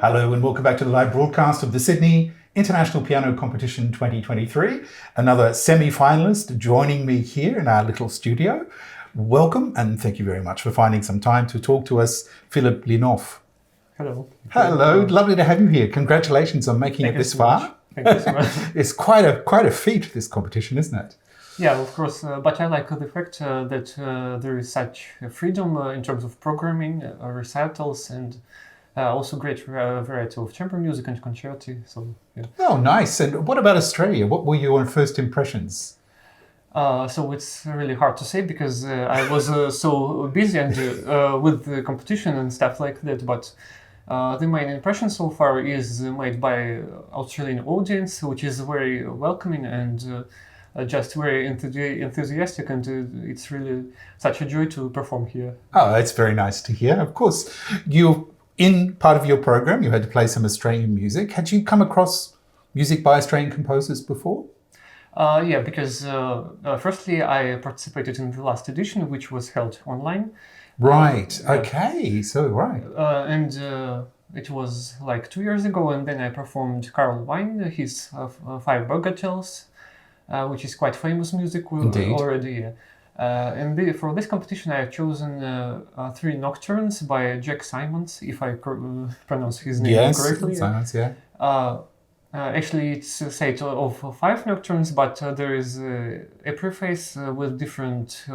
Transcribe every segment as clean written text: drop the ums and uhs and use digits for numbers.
Hello and welcome back to the live broadcast of the Sydney International Piano Competition 2023. Another semi-finalist joining me here in our little studio. Welcome and thank you very much for finding some time to talk to us, Philipp Lynov. Hello. Hello, lovely to have you here. Congratulations on making it this far. Thank you so much. It's quite a feat, this competition, isn't it? Yeah, of course, but I like the fact that there is such freedom in terms of programming, recitals, and also great variety of chamber music and concerti. So, yeah. Oh, nice. And what about Australia? What were your first impressions? So it's really hard to say because I was so busy and with the competition and stuff like that. But the main impression so far is made by Australian audience, which is very welcoming and just very enthusiastic, and it's really such a joy to perform here. Oh, that's very nice to hear. Of course, in part of your program, you had to play some Australian music. Had you come across music by Australian composers before? Yeah, because firstly, I participated in the last edition, which was held online. Right. Okay. So, right. And it was like 2 years ago, and then I performed Carl Wine, his Five Bagatelles, which is quite famous music already. Yeah. And for this competition, I have chosen three nocturnes by Jack Simons, if I pronounce his name correctly. Yes, Simons, yeah. Actually, it's a set of 5 nocturnes, but there is a preface with different,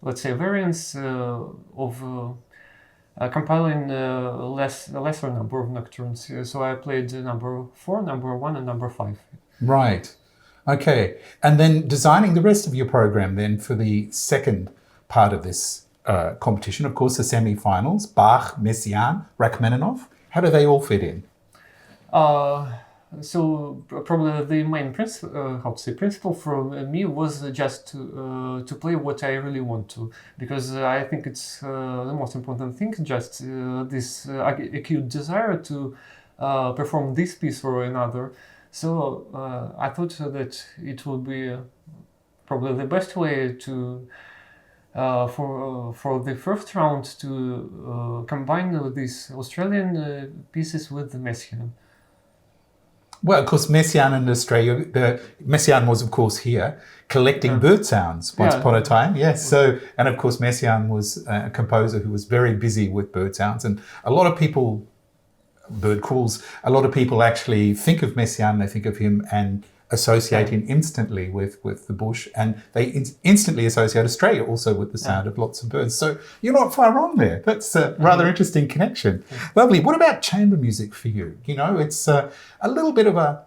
let's say, variants of compiling a lesser number of nocturnes. So I played number 4, number 1, and number 5. Right. Okay. And then designing the rest of your program then for the second part of this competition, of course, the semi-finals, Bach, Messiaen, Rachmaninoff. How do they all fit in? So probably the main principle for me was just to play what I really want to, because I think it's the most important thing, just this acute desire to perform this piece or another. So I thought that it would be probably the best way to for the first round to combine these Australian pieces with the Messiaen. Well, of course, Messiaen in Australia, Messiaen was, of course, here collecting bird sounds once upon a time. Yes. So, and of course, Messiaen was a composer who was very busy with bird sounds, and a lot of people, bird calls, a lot of people actually think of Messiaen, they think of him and associate him instantly with the bush, and they instantly associate Australia also with the sound of lots of birds. So you're not far wrong there. That's a rather interesting connection. Lovely. What about chamber music for you? You know, it's a little bit of a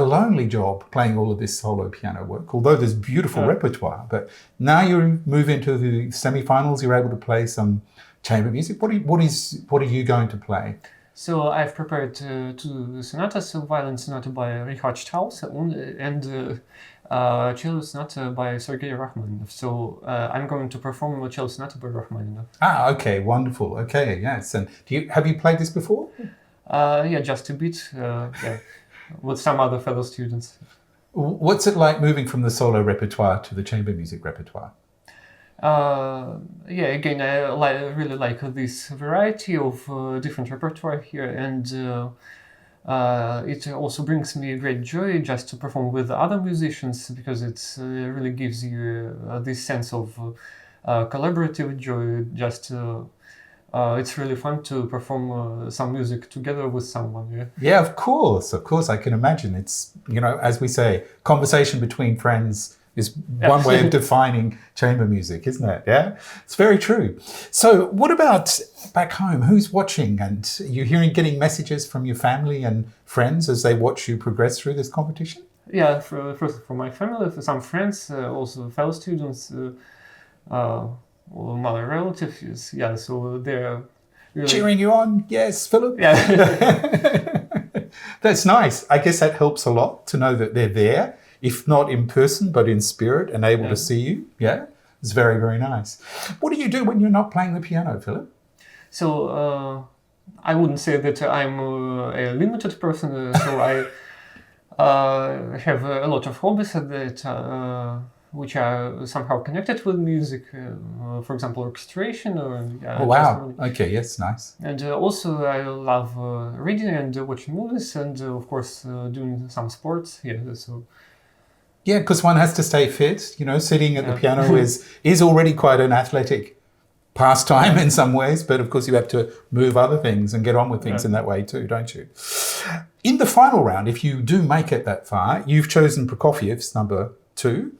lonely job playing all of this solo piano work, although there's beautiful repertoire. But now you move into the semi-finals, you're able to play some chamber music. What are you going to play? So I've prepared 2 sonatas, a violin sonata by Richard Strauss and cello sonata by Sergei Rachmaninoff. So I'm going to perform a cello sonata by Rachmaninoff. Ah, okay, wonderful. Okay, yes. And have you played this before? Yeah, just a bit. With some other fellow students. What's it like moving from the solo repertoire to the chamber music repertoire? Yeah, again, I really like this variety of different repertoire here, and it also brings me great joy just to perform with other musicians, because it really gives you this sense of collaborative joy. Just it's really fun to perform some music together with someone. Yeah. Yeah, of course, I can imagine. It's, you know, as we say, conversation between friends is one way of defining chamber music, isn't it? Yeah, it's very true. So what about back home? Who's watching? And you're getting messages from your family and friends as they watch you progress through this competition? Yeah, first for my family, for some friends, also fellow students, or my relatives. Yeah, so they're really cheering you on. Yes, Philip. Yeah. That's nice. I guess that helps a lot to know that they're there, if not in person, but in spirit and able to see you. Yeah, it's very, very nice. What do you do when you're not playing the piano, Philip? So I wouldn't say that I'm a limited person. So I have a lot of hobbies that which are somehow connected with music, for example, orchestration or Oh, wow. Okay, yes, nice. and also I love reading and watching movies and of course doing some sports. Yeah, so Yeah, because one has to stay fit. You know, sitting at the Yeah. piano is already quite an athletic pastime in some ways, but of course you have to move other things and get on with things in that way too, don't you? In the final round, if you do make it that far, you've chosen Prokofiev's number 2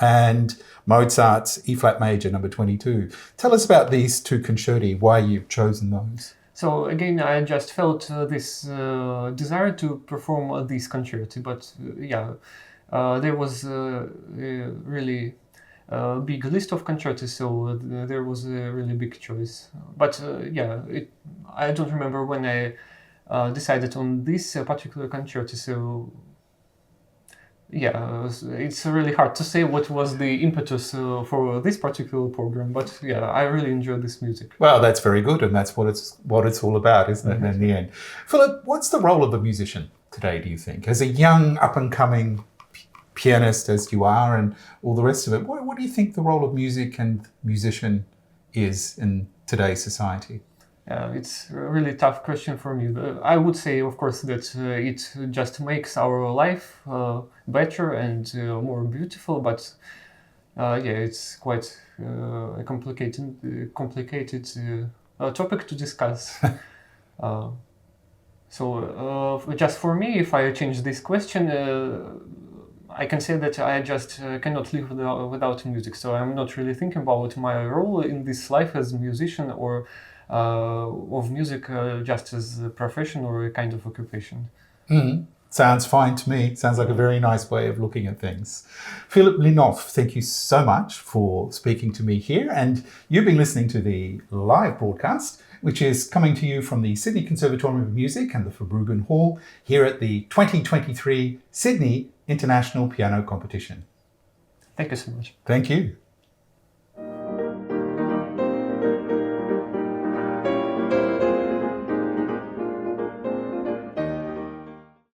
and Mozart's E-flat major number 22. Tell us about these two concerti, why you've chosen those. So again, I just felt this desire to perform these concerti, but there was a really big list of concerti, so there was a really big choice. But I don't remember when I decided on this particular concerti. So it's really hard to say what was the impetus for this particular program. But I really enjoy this music. Well, that's very good, and that's what it's all about, isn't it? In the end, Philipp, what's the role of a musician today? Do you think, as a young up-and-coming pianist as you are and all the rest of it, what do you think the role of music and musician is in today's society? It's a really tough question for me. I would say, of course, that it just makes our life better and more beautiful, but it's quite a complicated topic to discuss. Just for me, if I change this question, I can say that I just cannot live without music. So I'm not really thinking about my role in this life as a musician or of music just as a profession or a kind of occupation. Sounds fine to me. Sounds like a very nice way of looking at things. Philipp Lynov, thank you so much for speaking to me here. And you've been listening to the live broadcast, which is coming to you from the Sydney Conservatorium of Music and the Verbruggen Hall here at the 2023 Sydney International Piano Competition. Thank you so much. Thank you.